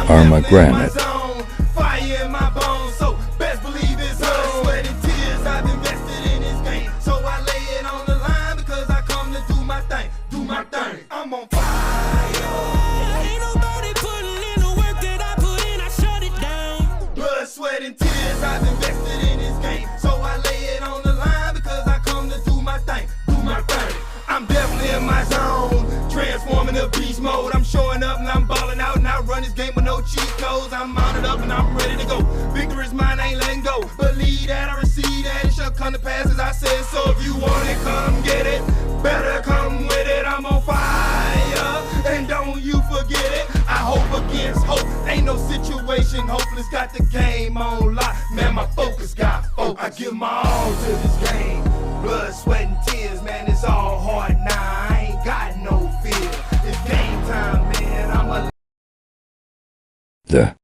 Armagranate. Fire in my bones, so best believe it's on. Sweat and tears I've invested in this game, so I lay it on the line because I come to do my thing, do my thing. I'm on fire. Ain't nobody putting in the work that I put in, I shut it down. Blood, sweat and tears I've invested in this game, so I lay it on the line because I come to do my thing, do my thing. I'm definitely in my zone, transforming to beast mode. I'm showing up and I'm balling out, and I run this game with no cheat codes. I'm mounted up and I'm ready to go. Victory is mine, I ain't letting go. Believe that, I receive that, it shall come to pass as I said. So if you want it, come get it. Better come with it. I'm on fire, and don't you forget it. I hope against hope, ain't no situation hopeless. Got the game on lock, man, my focus got focus. I give my all to this game. Blood, sweat and tears, man, it's all hard now. I ain't got no fear. It's game time, man, I'm a The